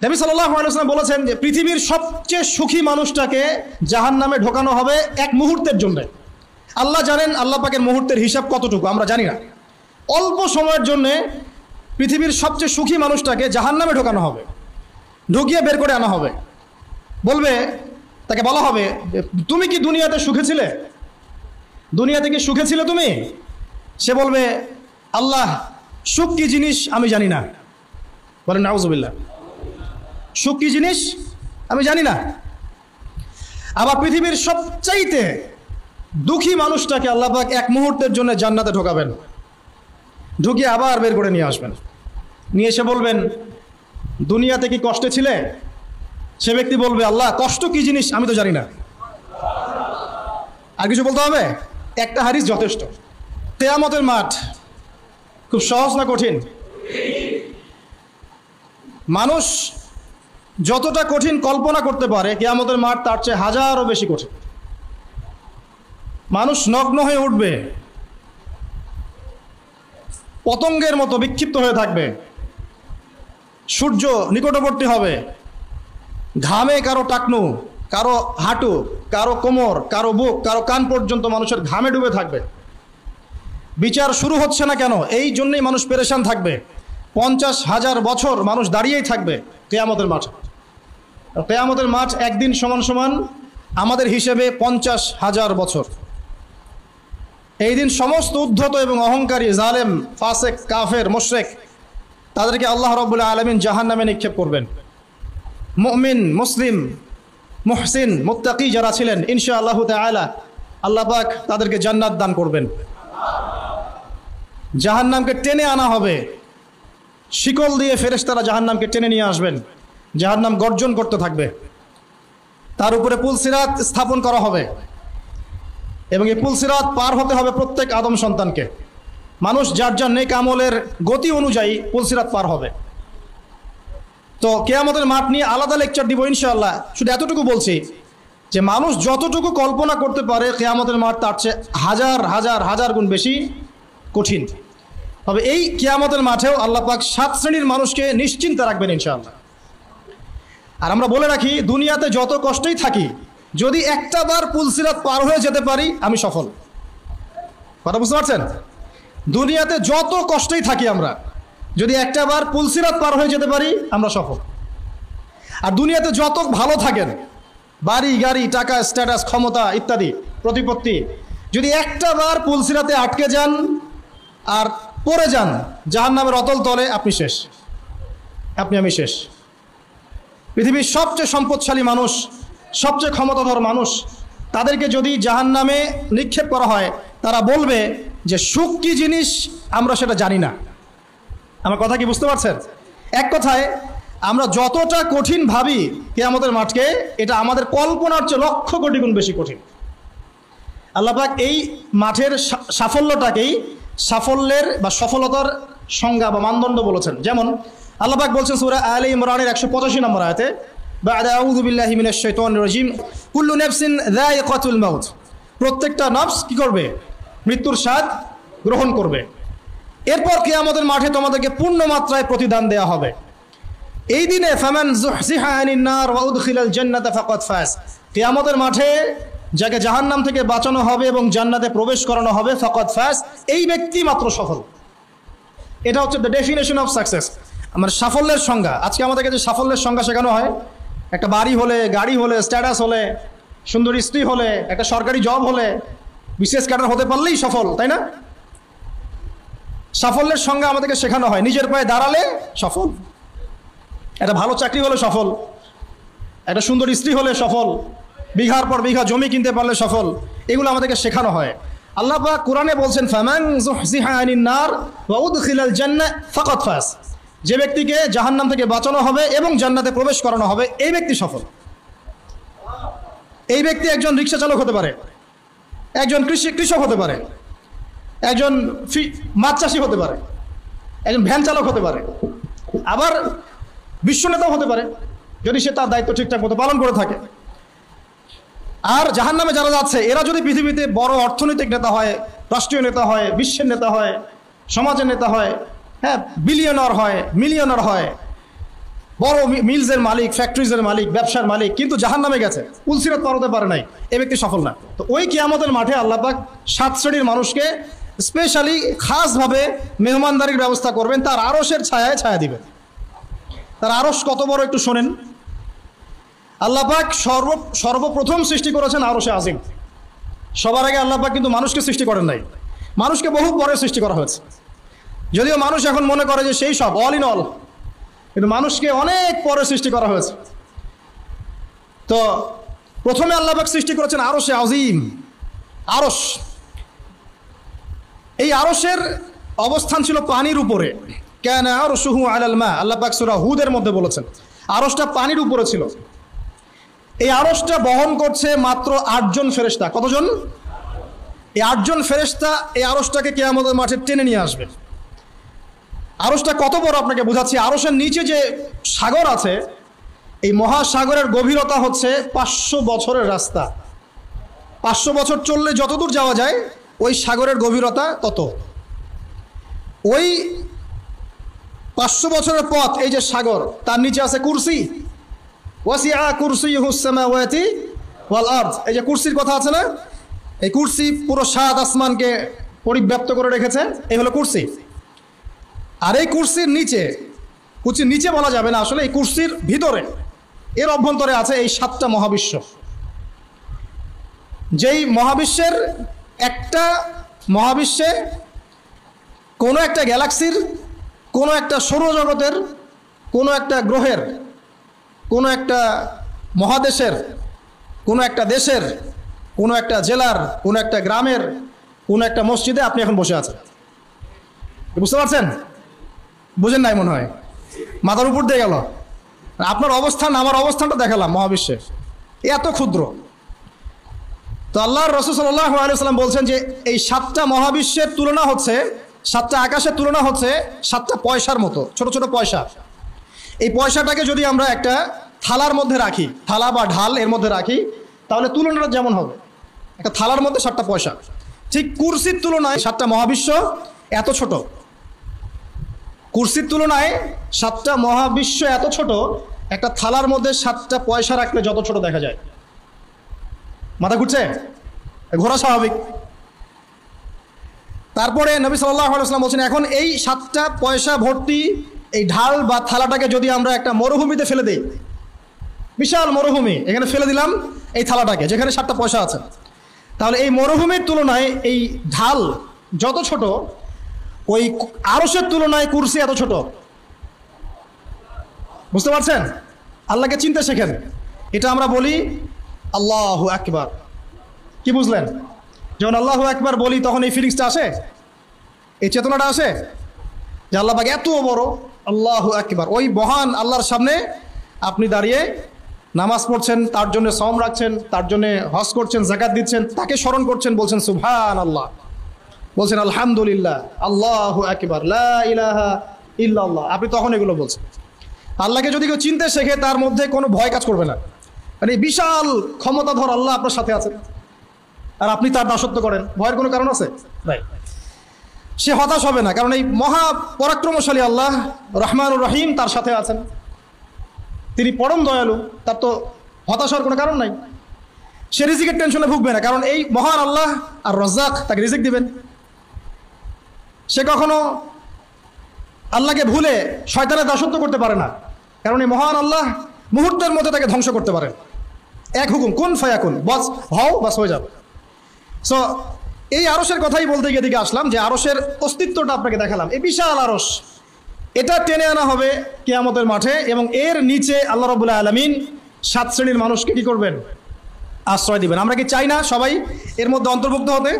নবী সাল্লাল্লাহু আলাইহি ওয়াসাল্লাম বলেছেন যে পৃথিবীর সবচেয়ে সুখী মানুষটাকে জাহান্নামে ঢোকানো হবে এক মুহূর্তের জন্য। আল্লাহ জানেন আল্লাহ পাকের মুহূর্তের হিসাব কতটুকু আমরা জানি না। অল্প সময়ের জন্য পৃথিবীর সবচেয়ে সুখী মানুষটাকে জাহান্নামে ঢোকানো হবে, ঢুকিয়ে বের করে আনা হবে। বলবে, তাকে বলা হবে তুমি কি দুনিয়াতে সুখে ছিলে? দুনিয়াতে কি সুখে ছিলে তুমি? সে বলবে আল্লাহ সুখ কি জিনিস আমি জানি না। বলেন নাউজুবিল্লাহ, সুখ কি জিনিস আমি জানি না। আবার পৃথিবীর সবচাইতে দুঃখী মানুষটাকে আল্লাহ পাক এক মুহূর্তের জন্য জান্নাতে ঢোকাবেন, ঢুকিয়ে আবার বের করে নিয়ে আসবেন। নিয়ে এসে বলবেন দুনিয়াতে কি কষ্টে ছিলে? সে ব্যক্তি বলবে আল্লাহ কষ্ট কি জিনিস আমি তো জানি না। আর কিছু বলতে হবে? একটা হাদিস যথেষ্ট। কিয়ামতের মাঠ খুব সহজ না কঠিন? মানুষ যতটা কঠিন কল্পনা করতে পারে কিয়ামতের মাঠ তার চেয়ে হাজারও বেশি কঠিন। মানুষ নগ্ন হয়ে উঠবে, পতঙ্গের মতো বিক্ষিপ্ত হয়ে থাকবে, সূর্য নিকটবর্তী হবে, ঘামে কারো টাকনু, কারো হাঁটু, কারো কোমর, কারো বুক, কারো কান পর্যন্ত মানুষের ঘামে ডুবে থাকবে। বিচার শুরু হচ্ছে না কেন এই জন্যই মানুষ পেরেশান থাকবে। 50,000 বছর মানুষ দাঁড়িয়েই থাকবে কিয়ামতের মাঠে। কিয়ামতের মাঠ একদিন সমান সমান আমাদের হিসেবে 50,000 বছর। এই দিন সমস্ত উদ্ধত এবং অহংকারী জালেম, ফাসেক, কাফের, মুশরিক তাদেরকে আল্লাহ রাব্বুল আলামিন জাহান্নামে নিক্ষেপ করবেন। মুমিন, মুসলিম, মুহসিন, মুত্তাকি যারা ছিলেন ইনশাআল্লাহু তাআলা আল্লাহ পাক তাদেরকে জান্নাত দান করবেন। জাহান্নামকে টেনে আনা হবে, শিকল দিয়ে ফেরেশতারা জাহান্নামকে টেনে নিয়ে আসবেন। জাহান্নাম গর্জন করতে থাকবে, তার উপরে পুলসিরাত স্থাপন করা হবে এবং এই পুলসিরাত পার হতে হবে প্রত্যেক আদম সন্তানকে। মানুষ যার যার নেক আমলের গতি অনুযায়ী পুলসিরাত পার হবে। তো কিয়ামতের মাঠ নিয়ে আলাদা লেকচার দিব ইনশাআল্লাহ। শুধু এতটুকু বলছি যে মানুষ যতটুকু কল্পনা করতে পারে কিয়ামতের মাঠ তার চেয়ে হাজার হাজার হাজার গুণ বেশি কঠিন। তবে এই কিয়ামতের মাঠেও আল্লাহ পাক 7 শ্রেণীর মানুষকে নিশ্চিন্তে রাখবেন ইনশাআল্লাহ। আর আমরা বলে রাখি দুনিয়াতে যত কষ্টই থাকি যদি একটা বার পুলসিরাত পার হয়ে যেতে পারি আমি সফল। কথা বুঝতে পারছেন? দুনিয়াতে যত কষ্টই থাকি আমরা যদি একটা বার পুলসিরাত পার হয়ে যেতে পারি আমরা সফল। আর দুনিয়াতে যত ভালো থাকেন, বাড়ি গাড়ি, টাকা, স্ট্যাটাস, ক্ষমতা ইত্যাদি প্রতিপত্তি, যদি একটা বার পুলসিরাতে আটকে যান আর পড়ে যান জাহান্নামের অতল তলে, আপনি শেষ, আপনি আমি শেষ। পৃথিবীর সবচেয়ে সম্পদশালী মানুষ, সবচেয়ে ক্ষমতাধর মানুষ, তাদেরকে যদি জাহান্নামে নিক্ষেপ করা হয় তারা বলবে যে সুখ কি জিনিস আমরা সেটা জানি না। আমার কথা কি বুঝতে পারছেন? এক কথায় আমরা যতটা কঠিন ভাবি কিয়ামতের মাঠকে, এটা আমাদের কল্পনার চেয়ে লক্ষ কোটি গুণ বেশি কঠিন। আল্লাহ পাক এই মাঠের সাফল্যটাকেই সাফল্যের বা সফলতার সংজ্ঞা বা মানদণ্ড বলেছেন। যেমন আল্লাহ পাক বলছেন সূরা আলে ইমরানের 185 নম্বর আয়াতে, বা'দা আউযু বিল্লাহি মিনাশ শাইতানির রাজিম, কুল্লু নাফসিন যায়িকাতুল মাউত, প্রত্যেকটা নফস কি করবে? মৃত্যুর স্বাদ গ্রহণ করবে। এরপর কিয়ামতের মাঠে তোমাদেরকে পূর্ণ মাত্রায় প্রতিদান দেয়া হবে। এই দিনে ফামান যুহজিহা আনিন নার ওয়া উদখিলাল জান্নাতা ফাকাদ ফাজ, কিয়ামতের মাঠে যাকে জাহান্নাম থেকে বাঁচানো হবে এবং জান্নাতে প্রবেশ করানো হবে, ফাকাদ ফাজ, এই ব্যক্তি মাত্র সফল। এটা হচ্ছে দ্য ডেফিনেশন অফ সাকসেস, আমার সাফল্যের সংজ্ঞা। আজকে আমাদেরকে যে সাফল্যের সংজ্ঞা শেখানো হয়, একটা বাড়ি হলে, গাড়ি হলে, স্ট্যাটাস হলে, সুন্দর স্ত্রী হলে, একটা সরকারি জব হলে, বিশেষ ক্যাডার হতে পারলেই সফল, তাই না? সাফল্যের সংজ্ঞা আমাদেরকে শেখানো হয় নিজের পায়ে দাঁড়ালে সফল, একটা ভালো চাকরি হলে সফল, একটা সুন্দর স্ত্রী হলে সফল, বিঘার পর বিঘা জমি কিনতে পারলে সফল, এগুলো আমাদেরকে শেখানো হয়। আল্লাহ পাক কোরআনে বলছেন ফামান যুহজিহা আনিন নার ওয়া উদখিলাল জান্নাহ ফাকাদ ফাজ, যে ব্যক্তিকে জাহান্নাম থেকে বাঁচানো হবে এবং জান্নাতে প্রবেশ করানো হবে এই ব্যক্তি সফল। এই ব্যক্তি একজন রিক্সা চালক হতে পারে, একজন কৃষক হতে পারে, একজন মাছ চাষি হতে পারে, একজন ভ্যান চালক হতে পারে, আবার বিশ্ব নেতাও হতে পারে যদি সে তার দায়িত্ব ঠিকঠাক মতো পালন করে থাকে। আর জাহান্নামে যারা যাচ্ছে এরা যদি পৃথিবীতে বড় অর্থনৈতিক নেতা হয়, রাষ্ট্রীয় নেতা হয়, বিশ্বের নেতা হয়, সমাজের নেতা হয়, হ্যাঁ, বিলিয়নার হয়, মিলিয়নার হয়, বড় মিলসের মালিক, ফ্যাক্টরিজের মালিক, ব্যবসার মালিক, কিন্তু জাহান্নামে গেছে, পুলসিরাত পার হতে পারে নাই, এই ব্যক্তি সফল না। তো ওই কিয়ামতের মাঠে আল্লাহ পাক 7 শ্রেণীর মানুষকে স্পেশালি খাসভাবে মেহমানদারির ব্যবস্থা করবেন, তার আরশের ছায়ায় ছায়া দিবেন। তার আরশ কত বড় একটু শোনেন। আল্লাহ পাক সর্বপ্রথম সৃষ্টি করেছেন আরশে আজিম। সবার আগে আল্লাহ পাক কিন্তু মানুষকে সৃষ্টি করেন নাই, মানুষকে বহু পরে সৃষ্টি করা হয়েছে। যদিও মানুষ এখন মনে করে যে সেই সব অল ইন অল, কিন্তু মানুষকে অনেক পরে সৃষ্টি করা হয়েছে। তো প্রথমে আল্লাহ পাক সৃষ্টি করেছেন আরশে আজিম, আরশ। এই আরশের অবস্থান ছিল পানির উপরে। কানা আরশুহু আলাল মা, আল্লাহ পাক সূরা হুদের মধ্যে বলেছেন আরশটা পানির উপরে ছিল। এই আরশটা বহন করছে মাত্র 8 জন ফেরেশতা। কতজন? এই 8 জন ফেরেশতা এই আরশটাকে কিয়ামতের মাঠে টেনে নিয়ে আসবে। আরশটা কত বড় আপনাকে বোঝাচ্ছি। আরশের নিচে যে সাগর আছে, এই মহাসাগরের গভীরতা হচ্ছে 500 বছরের রাস্তা। 500 বছর চললে যতদূর যাওয়া যায় ওই সাগরের গভীরতা তত। ওই 500 বছরের পথ, এই যে সাগর, তার নিচে আছে কুরসি। ওয়াসিআ কুরসিয়ুহুস সামাওয়াতি ওয়াল আরদ, এই যে কুরসির কথা আছে না, এই কুরসি পুরো 7 আসমানকে পরিব্যাপ্ত করে রেখেছে, এই হলো কুরসি। আর এই কুরসির নিচে, কুরসির নিচে বলা যাবে না আসলে, এই কুরসির ভিতরে, এর অভ্যন্তরে আছে এই 7টা মহাবিশ্ব। যেই মহাবিশ্বের একটা মহাবিশ্বে, কোনো একটা গ্যালাক্সির, কোনো একটা সৌরজগতের, কোনো একটা গ্রহের, কোনো একটা মহাদেশের, কোনো একটা দেশের, কোনো একটা জেলার, কোনো একটা গ্রামের, কোনো একটা মসজিদে আপনি এখন বসে আছেন। বুঝতে পারছেন? বুঝেন নাই মনে হয়, মাথার উপর দিয়ে গেল। আপনার অবস্থান আমার অবস্থানটা দেখালাম মহাবিশ্বে, এত ক্ষুদ্র। তো আল্লাহর রাসূল সাল্লাল্লাহু আলাইহি ওয়াসাল্লাম বলছেন যে এই 7টা মহাবিশ্বের তুলনা হচ্ছে, 7টা আকাশের তুলনা হচ্ছে 7টা পয়সার মতো, ছোট ছোট পয়সা। এই পয়সাটাকে যদি আমরা একটা থালার মধ্যে রাখি, থালা বা ঢাল এর মধ্যে রাখি, তাহলে তুলনাটা যেমন হবে, একটা থালার মধ্যে 7টা পয়সা। ঠিক কুরসির তুলনায় 7টা মহাবিশ্ব এত ছোট। কুরসির তুলনায় 7টা মহাবিশ্ব এত ছোট, একটা থালার মধ্যে 7টা পয়সা রাখলে যত ছোট দেখা যায়। মাথা ঘুরছে? ঘোরা স্বাভাবিক। তারপরে নবী সাল্লাল্লাহু আলাইহি ওয়াসাল্লাম বলছেন, এখন এই 7টা পয়সা ভর্তি এই ঢাল বা থালাটাকে যদি আমরা একটা মরুভূমিতে ফেলে দিই, বিশাল মরুভূমি, এখানে ফেলে দিলাম এই থালাটাকে, যেখানে 7টা পয়সা আছে, তাহলে এই মরুভূমির তুলনায় এই ঢাল যত ছোট, ওই আরশের তুলনায় কুরসি এত ছোট। বুঝতে পারছেন? আল্লাহকে চিনতে শেখেন। এটা আমরা বলি আল্লাহু আকবার। কি বুঝলেন? যখন আল্লাহু আকবার বলি তখন এই ফিলিংসটা আসে, এই চেতনাটা আসে যে আল্লাহ পাক এত বড়, আল্লাহু আকবার। ওই মহান আল্লাহর সামনে আপনি দাঁড়িয়ে নামাজ পড়ছেন, তার জন্য সওম রাখছেন, তার জন্য হজ করছেন, যাকাত দিচ্ছেন, তাকে স্মরণ করছেন, বলছেন সুবহানাল্লাহ, বলছেন আলহামদুলিল্লাহ, আল্লাহু আকবার, লা ইলাহা ইল্লাল্লাহ। আপনি তখন এগুলো বলছেন। আল্লাহকে যদি কেউ চিনতে শেখে, তার মধ্যে কোনো ভয় কাজ করবে না। মানে বিশাল ক্ষমতাধর আল্লাহ আপনার সাথে আছেন, আর আপনি তার দাসত্ব করেন, ভয়ের কোনো কারণ আছে? রাইট। সে হতাশ হবে না, কারণ এই মহা পরাক্রমশালী আল্লাহ রহমানুর রহিম তার সাথে আছেন, তিনি পরম দয়ালু, তার তো হতাশ হওয়ার কোনো কারণ নাই। সে রিজিকের টেনশনে ভুগবে না, কারণ এই মহান আল্লাহ আর রাজ্জাক তাকে রিজিক দিবেন। সে কখনো আল্লাহকে ভুলে শয়তানের দাসত্ব করতে পারে না, কারণ এই মহান আল্লাহ মুহূর্তের মধ্যে তাকে ধ্বংস করতে পারেন। এক হুকুম, কুন ফায়াকুন, বস হও, বাস হয়ে যাবে। সো এই আরশের কথাই বলতে গিয়ে দিকে আসলাম, যে আরশের অস্তিত্বটা আপনাকে দেখালাম। এই বিশাল আরশ, এটা টেনে আনা হবে কিয়ামতের মাঠে, এবং এর নিচে আল্লাহ রাব্বুল আলামিন 7 শ্রেণীর মানুষকে কি করবেন? আশ্রয় দিবেন। আমরা কি চাই না সবাই এর মধ্যে অন্তর্ভুক্ত হতে?